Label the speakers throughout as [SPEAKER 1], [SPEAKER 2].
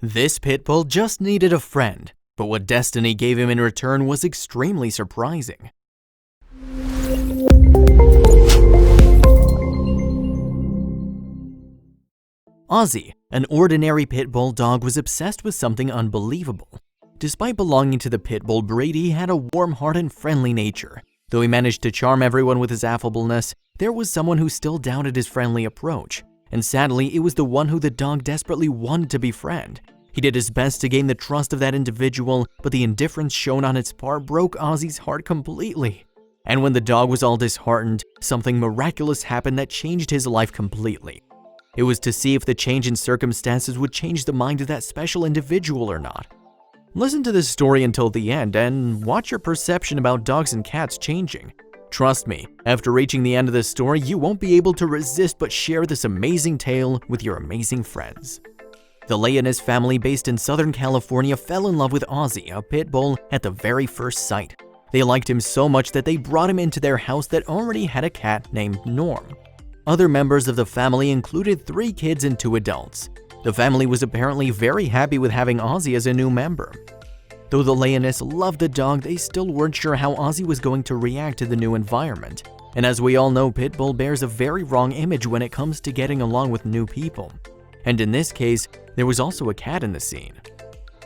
[SPEAKER 1] This pit bull just needed a friend, but what destiny gave him in return was extremely surprising. Ozzie, an ordinary pit bull dog, was obsessed with something unbelievable. Despite belonging to the pit bull breed, he had a warm heart and friendly nature. Though he managed to charm everyone with his affableness, there was someone who still doubted his friendly approach. And sadly, it was the one who the dog desperately wanted to befriend. He did his best to gain the trust of that individual, but the indifference shown on its part broke Ozzie's heart completely. And when the dog was all disheartened, something miraculous happened that changed his life completely. It was to see if the change in circumstances would change the mind of that special individual or not. Listen to this story until the end and watch your perception about dogs and cats changing. Trust me, after reaching the end of this story, you won't be able to resist but share this amazing tale with your amazing friends. The Leonis family based in Southern California fell in love with Ozzie, a pit bull, at the very first sight. They liked him so much that they brought him into their house that already had a cat named Norm. Other members of the family included 3 kids and 2 adults. The family was apparently very happy with having Ozzie as a new member. Though the Leonis loved the dog, they still weren't sure how Ozzie was going to react to the new environment. And as we all know, pit bull bears a very wrong image when it comes to getting along with new people. And in this case, there was also a cat in the scene.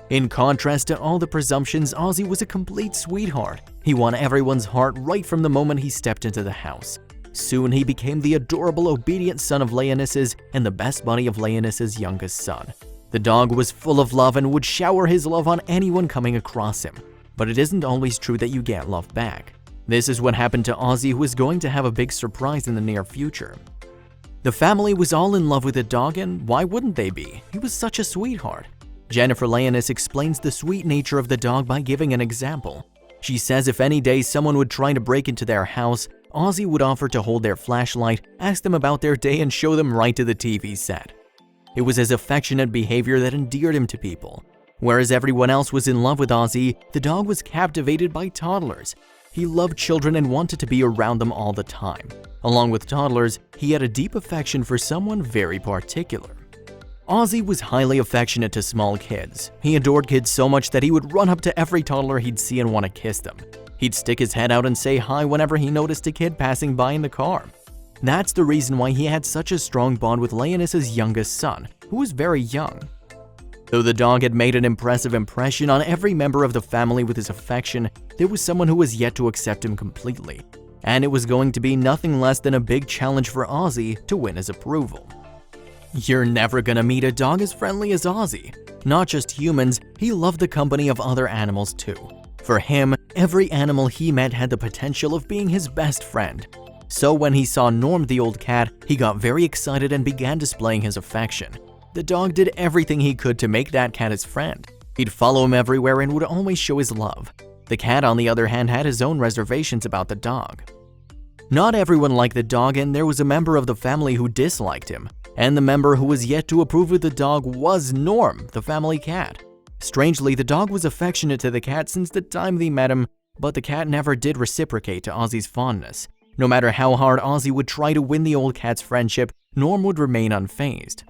[SPEAKER 1] In contrast to all the presumptions, Ozzie was a complete sweetheart. He won everyone's heart right from the moment he stepped into the house. Soon he became the adorable, obedient son of Leonis's and the best buddy of Leonis's youngest son. The dog was full of love and would shower his love on anyone coming across him. But it isn't always true that you get love back. This is what happened to Ozzie, who is going to have a big surprise in the near future. The family was all in love with the dog, and why wouldn't they be? He was such a sweetheart. Jennifer Leonis explains the sweet nature of the dog by giving an example. She says if any day someone would try to break into their house, Ozzie would offer to hold their flashlight, ask them about their day, and show them right to the TV set. It was his affectionate behavior that endeared him to people. Whereas everyone else was in love with Ozzie, the dog was captivated by toddlers. He loved children and wanted to be around them all the time. Along with toddlers, he had a deep affection for someone very particular. Ozzie was highly affectionate to small kids. He adored kids so much that he would run up to every toddler he'd see and want to kiss them. He'd stick his head out and say hi whenever he noticed a kid passing by in the car. That's the reason why he had such a strong bond with Leonis's youngest son, who was very young. Though the dog had made an impressive impression on every member of the family with his affection, there was someone who was yet to accept him completely. And it was going to be nothing less than a big challenge for Ozzie to win his approval. You're never gonna meet a dog as friendly as Ozzie. Not just humans, he loved the company of other animals too. For him, every animal he met had the potential of being his best friend. So when he saw Norm the old cat, he got very excited and began displaying his affection. The dog did everything he could to make that cat his friend. He'd follow him everywhere and would always show his love. The cat, on the other hand, had his own reservations about the dog. Not everyone liked the dog, and there was a member of the family who disliked him. And the member who was yet to approve of the dog was Norm, the family cat. Strangely, the dog was affectionate to the cat since the time they met him, but the cat never did reciprocate to Ozzie's fondness. No matter how hard Ozzie would try to win the old cat's friendship, Norm would remain unfazed.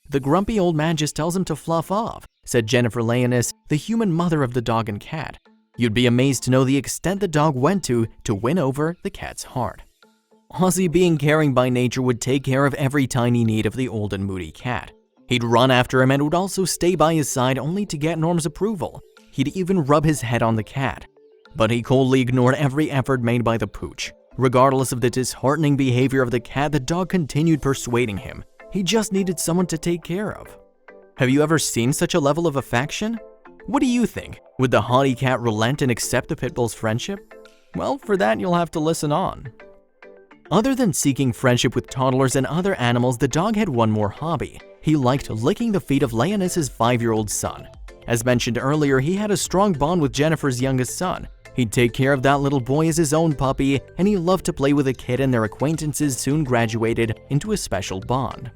[SPEAKER 1] The grumpy old man just tells him to fluff off, said Jennifer Leonis, the human mother of the dog and cat. You'd be amazed to know the extent the dog went to win over the cat's heart. Ozzie, being caring by nature, would take care of every tiny need of the old and moody cat. He'd run after him and would also stay by his side only to get Norm's approval. He'd even rub his head on the cat. But he coldly ignored every effort made by the pooch. Regardless of the disheartening behavior of the cat, the dog continued persuading him. He just needed someone to take care of. Have you ever seen such a level of affection? What do you think? Would the haughty cat relent and accept the pit bull's friendship? Well, for that you'll have to listen on. Other than seeking friendship with toddlers and other animals, the dog had one more hobby. He liked licking the feet of Leonis's 5-year-old son. As mentioned earlier, he had a strong bond with Jennifer's youngest son. He'd take care of that little boy as his own puppy, and he loved to play with the kid, and their acquaintances soon graduated into a special bond.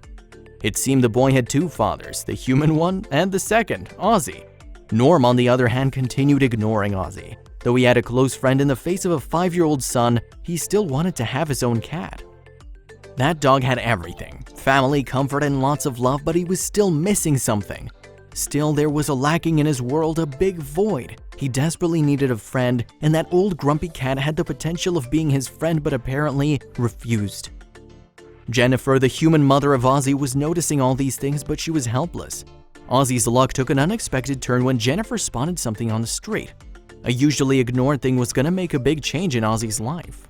[SPEAKER 1] It seemed the boy had 2 fathers, the human one and the second, Ozzie. Norm, on the other hand, continued ignoring Ozzie. Though he had a close friend in the face of a 5-year-old son, he still wanted to have his own cat. That dog had everything, family, comfort, and lots of love, but he was still missing something. Still, there was a lacking in his world, a big void. He desperately needed a friend, and that old grumpy cat had the potential of being his friend but apparently refused. Jennifer, the human mother of Ozzie, was noticing all these things, but she was helpless. Ozzie's luck took an unexpected turn when Jennifer spotted something on the street. A usually ignored thing was going to make a big change in Ozzie's life.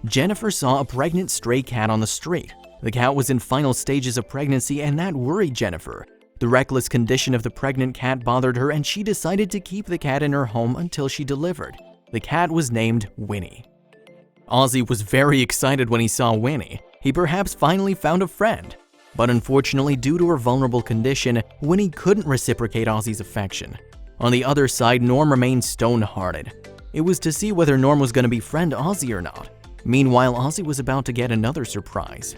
[SPEAKER 1] Jennifer saw a pregnant stray cat on the street. The cat was in final stages of pregnancy, and that worried Jennifer. The reckless condition of the pregnant cat bothered her, and she decided to keep the cat in her home until she delivered. The cat was named Winnie. Ozzie was very excited when he saw Winnie. He perhaps finally found a friend. But unfortunately, due to her vulnerable condition, Winnie couldn't reciprocate Ozzie's affection. On the other side, Norm remained stone-hearted. It was to see whether Norm was going to befriend Ozzie or not. Meanwhile, Ozzie was about to get another surprise.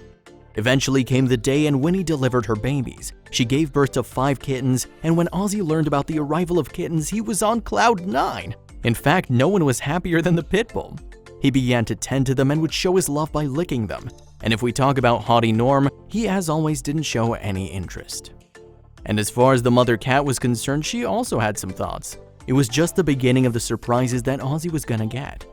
[SPEAKER 1] Eventually came the day and Winnie delivered her babies. She gave birth to 5 kittens, and when Ozzie learned about the arrival of kittens, he was on cloud 9. In fact, no one was happier than the pit bull. He began to tend to them and would show his love by licking them. And if we talk about haughty Norm, he as always didn't show any interest. And as far as the mother cat was concerned, she also had some thoughts. It was just the beginning of the surprises that Ozzie was gonna get.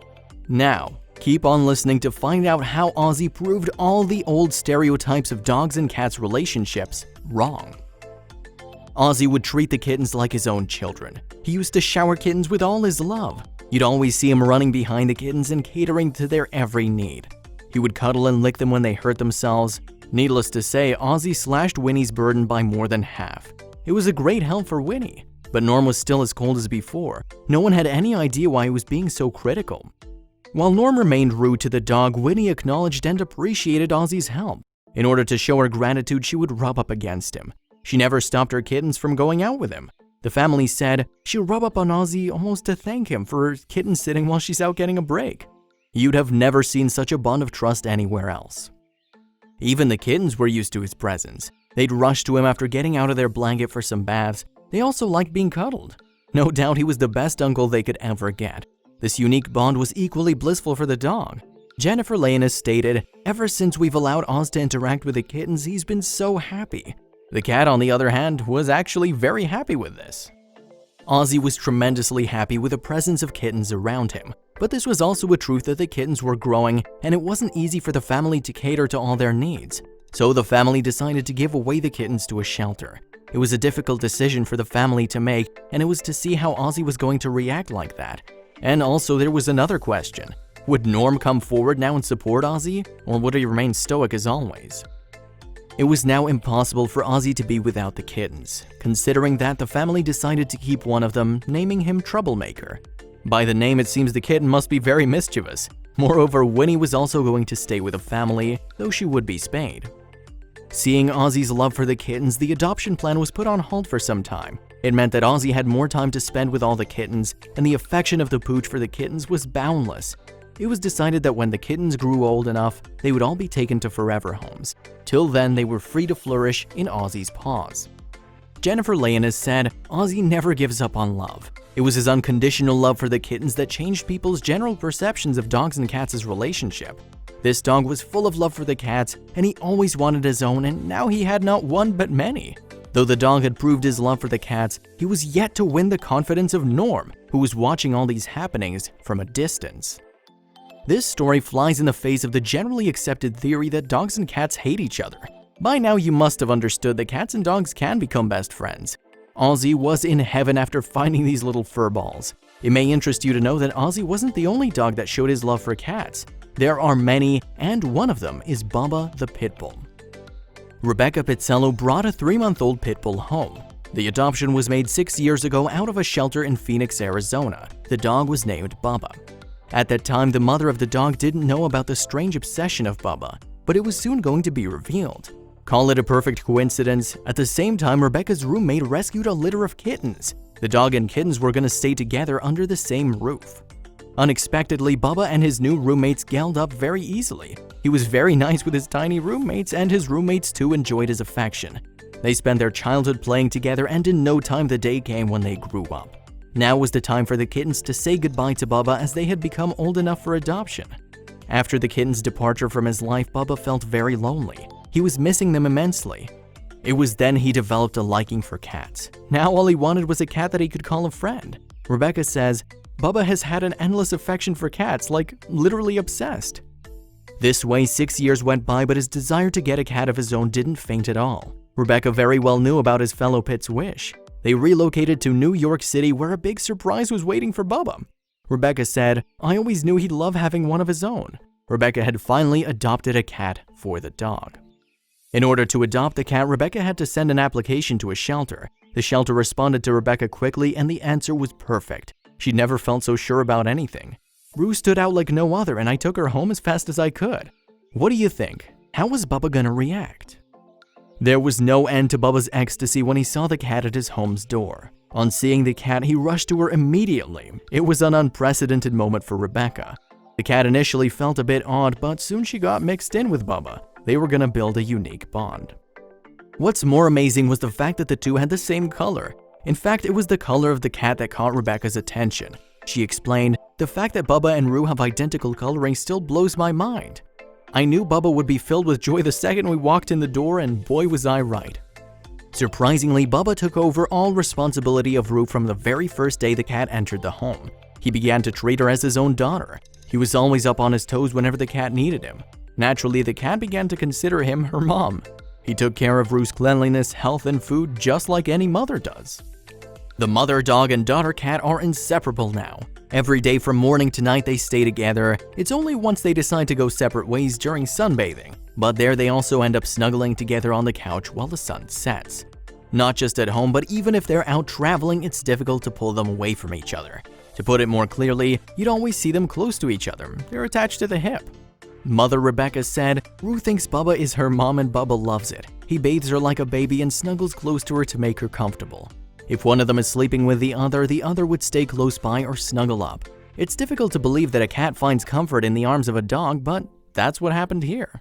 [SPEAKER 1] Now, keep on listening to find out how Ozzie proved all the old stereotypes of dogs and cats' relationships wrong. Ozzie would treat the kittens like his own children. He used to shower kittens with all his love. You'd always see him running behind the kittens and catering to their every need. He would cuddle and lick them when they hurt themselves. Needless to say, Ozzie slashed Winnie's burden by more than half. It was a great help for Winnie, but Norm was still as cold as before. No one had any idea why he was being so critical. While Norm remained rude to the dog, Winnie acknowledged and appreciated Ozzie's help. In order to show her gratitude, she would rub up against him. She never stopped her kittens from going out with him. The family said she'd rub up on Ozzie almost to thank him for her kitten sitting while she's out getting a break. You'd have never seen such a bond of trust anywhere else. Even the kittens were used to his presence. They'd rush to him after getting out of their blanket for some baths. They also liked being cuddled. No doubt he was the best uncle they could ever get. This unique bond was equally blissful for the dog. Jennifer Leonis stated, "Ever since we've allowed Oz to interact with the kittens, he's been so happy." The cat, on the other hand, was actually very happy with this. Ozzie was tremendously happy with the presence of kittens around him, but this was also a truth that the kittens were growing and it wasn't easy for the family to cater to all their needs. So the family decided to give away the kittens to a shelter. It was a difficult decision for the family to make, and it was to see how Ozzie was going to react like that. And also there was another question. Would Norm come forward now and support Ozzie, or would he remain stoic as always? It was now impossible for Ozzie to be without the kittens. Considering that, the family decided to keep one of them, naming him Troublemaker. By the name, it seems the kitten must be very mischievous. Moreover, Winnie was also going to stay with the family, though she would be spayed. Seeing Ozzie's love for the kittens, the adoption plan was put on hold for some time. It meant that Ozzie had more time to spend with all the kittens, and the affection of the pooch for the kittens was boundless. It was decided that when the kittens grew old enough, they would all be taken to forever homes. Till then, they were free to flourish in Ozzie's paws. Jennifer Leonis said, "Ozzie never gives up on love. It was his unconditional love for the kittens that changed people's general perceptions of dogs and cats' relationship. This dog was full of love for the cats, and he always wanted his own, and now he had not one but many." Though the dog had proved his love for the cats, he was yet to win the confidence of Norm, who was watching all these happenings from a distance. This story flies in the face of the generally accepted theory that dogs and cats hate each other. By now you must have understood that cats and dogs can become best friends. Ozzie was in heaven after finding these little fur balls. It may interest you to know that Ozzie wasn't the only dog that showed his love for cats. There are many, and one of them is Bubba the pit bull. Rebecca Pizzello brought a 3-month-old pit bull home. The adoption was made 6 years ago out of a shelter in Phoenix, Arizona. The dog was named Bubba. At that time, the mother of the dog didn't know about the strange obsession of Bubba, but it was soon going to be revealed. Call it a perfect coincidence, at the same time Rebecca's roommate rescued a litter of kittens. The dog and kittens were going to stay together under the same roof. Unexpectedly, Bubba and his new roommates gelled up very easily. He was very nice with his tiny roommates, and his roommates too enjoyed his affection. They spent their childhood playing together, and in no time the day came when they grew up. Now was the time for the kittens to say goodbye to Bubba, as they had become old enough for adoption. After the kittens' departure from his life, Bubba felt very lonely. He was missing them immensely. It was then he developed a liking for cats. Now all he wanted was a cat that he could call a friend. Rebecca says, Bubba has had an endless affection for cats, like literally obsessed. This way, 6 years went by, but his desire to get a cat of his own didn't faint at all. Rebecca very well knew about his fellow pit's wish. They relocated to New York City, where a big surprise was waiting for Bubba. Rebecca said, I always knew he'd love having one of his own. Rebecca had finally adopted a cat for the dog. In order to adopt the cat, Rebecca had to send an application to a shelter. The shelter responded to Rebecca quickly, and the answer was perfect. She'd never felt so sure about anything. Rue stood out like no other, and I took her home as fast as I could. What do you think? How was Bubba gonna react? There was no end to Bubba's ecstasy when he saw the cat at his home's door. On seeing the cat, he rushed to her immediately. It was an unprecedented moment for Rebecca. The cat initially felt a bit odd, but soon she got mixed in with Bubba. They were gonna build a unique bond. What's more amazing was the fact that the two had the same color. In fact, it was the color of the cat that caught Rebecca's attention. She explained, the fact that Bubba and Rue have identical coloring still blows my mind. I knew Bubba would be filled with joy the second we walked in the door, and boy was I right. Surprisingly, Bubba took over all responsibility of Rue from the very first day the cat entered the home. He began to treat her as his own daughter. He was always up on his toes whenever the cat needed him. Naturally, the cat began to consider him her mom. He took care of Rue's cleanliness, health, and food just like any mother does. The mother dog and daughter cat are inseparable now. Every day from morning to night they stay together. It's only once they decide to go separate ways during sunbathing, but there they also end up snuggling together on the couch while the sun sets. Not just at home, but even if they're out traveling, it's difficult to pull them away from each other. To put it more clearly, you'd always see them close to each other. They're attached to the hip. Mother Rebecca said, Rue thinks Bubba is her mom and Bubba loves it. He bathes her like a baby and snuggles close to her to make her comfortable. If one of them is sleeping with the other would stay close by or snuggle up. It's difficult to believe that a cat finds comfort in the arms of a dog, but that's what happened here.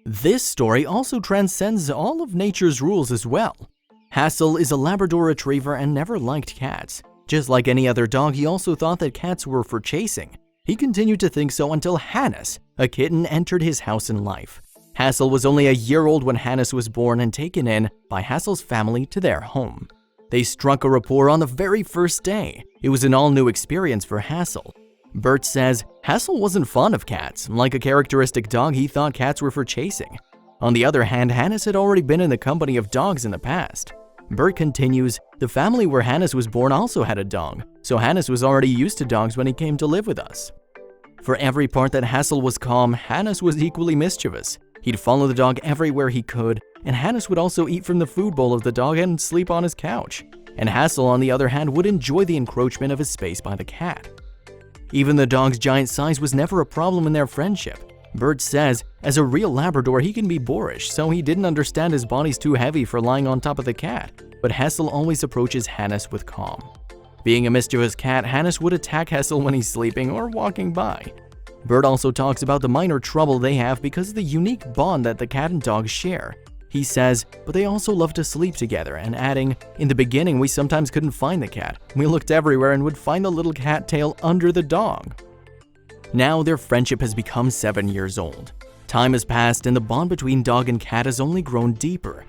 [SPEAKER 1] This story also transcends all of nature's rules as well. Hassel is a Labrador retriever and never liked cats. Just like any other dog, he also thought that cats were for chasing. He continued to think so until Hannes, a kitten, entered his house in life. Hassel was only a year old when Hannes was born and taken in by Hassel's family to their home. They struck a rapport on the very first day. It was an all-new experience for Hassel. Bert says, Hassel wasn't fond of cats. Like a characteristic dog, he thought cats were for chasing. On the other hand, Hannes had already been in the company of dogs in the past. Bert continues, the family where Hannes was born also had a dog, so Hannes was already used to dogs when he came to live with us. For every part that Hassel was calm, Hannes was equally mischievous. He'd follow the dog everywhere he could, and Hannes would also eat from the food bowl of the dog and sleep on his couch. And Hassel, on the other hand, would enjoy the encroachment of his space by the cat. Even the dog's giant size was never a problem in their friendship. Bert says, as a real Labrador, he can be boorish, so he didn't understand his body's too heavy for lying on top of the cat, but Hassel always approaches Hannes with calm. Being a mischievous cat, Hannes would attack Hassel when he's sleeping or walking by. Bert also talks about the minor trouble they have because of the unique bond that the cat and dog share. He says, but they also love to sleep together, and adding, in the beginning we sometimes couldn't find the cat. We looked everywhere and would find the little cat tail under the dog. Now their friendship has become 7 years old. Time has passed and the bond between dog and cat has only grown deeper.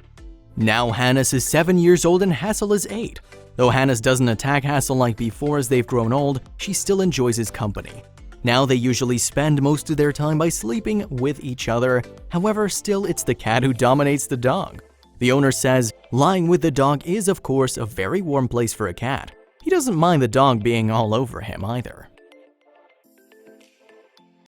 [SPEAKER 1] Now Hannes is 7 years old and Hassel is 8. Though Hannes doesn't attack Hassel like before as they've grown old, she still enjoys his company. Now they usually spend most of their time by sleeping with each other. However, still it's the cat who dominates the dog. The owner says, lying with the dog is of course a very warm place for a cat. He doesn't mind the dog being all over him either.